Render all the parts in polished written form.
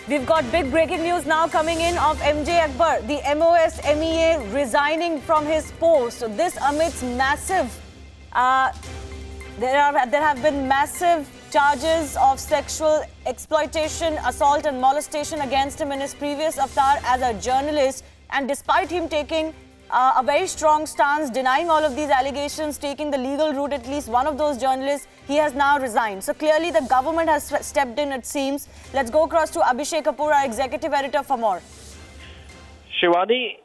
We've got big breaking news now coming in of MJ Akbar, the MoS MEA resigning from his post. So this amidst massive, there have been massive charges of sexual exploitation, assault and molestation against him in his previous avatar as a journalist. And despite him taking a very strong stance, denying all of these allegations, taking the legal route, at least one of those journalists, he has now resigned. So clearly the government has stepped in, it seems. Let's go across to Abhishek Kapoor, our executive editor, for more. Shivani,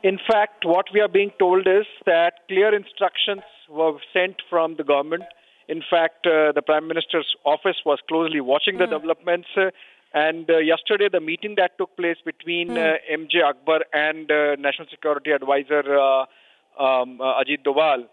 in fact, what we are being told is that clear instructions were sent from the government. In fact, the Prime Minister's office was closely watching the developments. And yesterday, the meeting that took place between MJ Akbar and National Security Advisor Ajit Doval,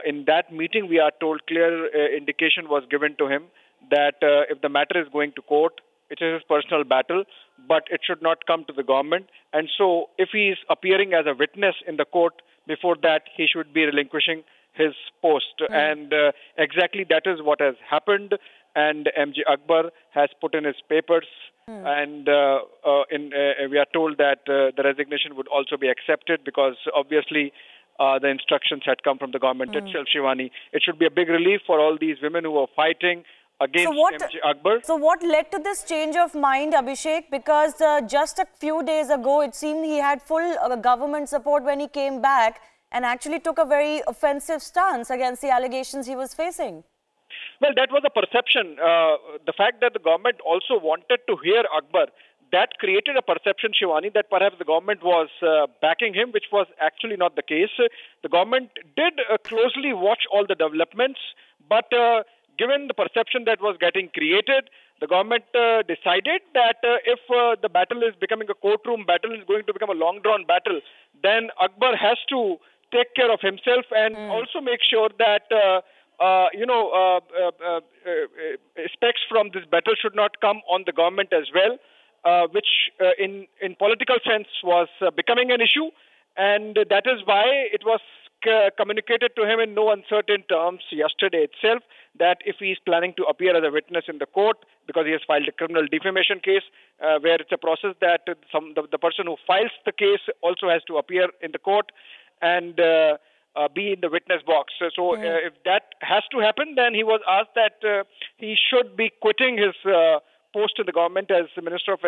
in that meeting, we are told clear indication was given to him that if the matter is going to court, it is his personal battle, but it should not come to the government. And so if he is appearing as a witness in the court, before that, he should be relinquishing his post. And exactly that is what has happened. And MJ Akbar has put in his papers, and we are told that the resignation would also be accepted because obviously the instructions had come from the government itself, Shivani. It should be a big relief for all these women who are fighting against MJ Akbar. So what led to this change of mind, Abhishek? Because just a few days ago, it seemed he had full government support when he came back and actually took a very offensive stance against the allegations he was facing. Well, that was a perception. The fact that the government also wanted to hear Akbar, that created a perception, Shivani, that perhaps the government was backing him, which was actually not the case. The government did closely watch all the developments, but given the perception that was getting created, the government decided that if the battle is becoming a courtroom battle, is going to become a long-drawn battle, then Akbar has to take care of himself and also make sure that specs from this battle should not come on the government as well, which in political sense was becoming an issue. And that is why it was communicated to him in no uncertain terms yesterday itself that if he is planning to appear as a witness in the court, because he has filed a criminal defamation case, where it's a process that the person who files the case also has to appear in the court and be in the witness box. So if that has to happen, then he was asked that he should be quitting his post in the government as Minister of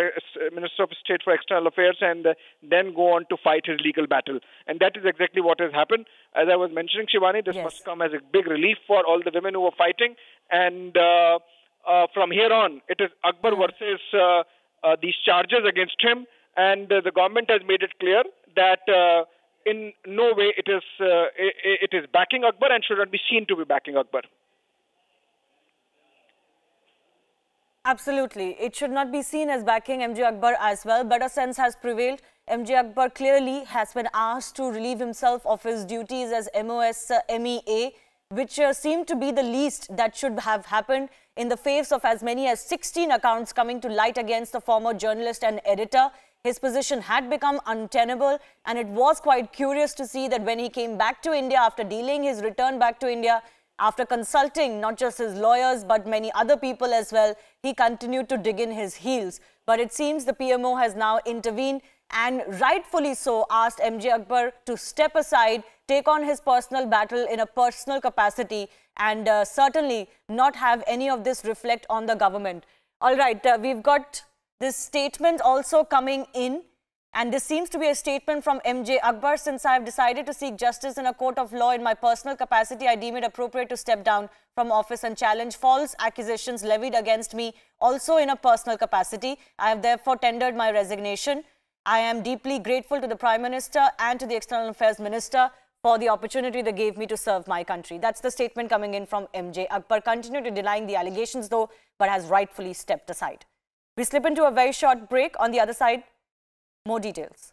State for External Affairs and then go on to fight his legal battle. And that is exactly what has happened. As I was mentioning, Shivani, this must come as a big relief for all the women who are fighting. And from here on, it is Akbar versus these charges against him. And the government has made it clear that in no way it is backing Akbar and should not be seen to be backing Akbar. Absolutely. It should not be seen as backing MJ Akbar as well. Better sense has prevailed. MJ Akbar clearly has been asked to relieve himself of his duties as MoS MEA, which seemed to be the least that should have happened in the face of as many as 16 accounts coming to light against the former journalist and editor. His position had become untenable, and it was quite curious to see that when he came back to India after delaying his return back to India, after consulting not just his lawyers but many other people as well, he continued to dig in his heels. But it seems the PMO has now intervened and rightfully so asked MJ Akbar to step aside, take on his personal battle in a personal capacity and certainly not have any of this reflect on the government. All right, we've got this statement also coming in, and this seems to be a statement from MJ Akbar. Since I have decided to seek justice in a court of law in my personal capacity, I deem it appropriate to step down from office and challenge false accusations levied against me also in a personal capacity. I have therefore tendered my resignation. I am deeply grateful to the Prime Minister and to the External Affairs Minister for the opportunity they gave me to serve my country. That's the statement coming in from MJ Akbar. Continued to denying the allegations though, but has rightfully stepped aside. We slip into a very short break. On the other side, more details.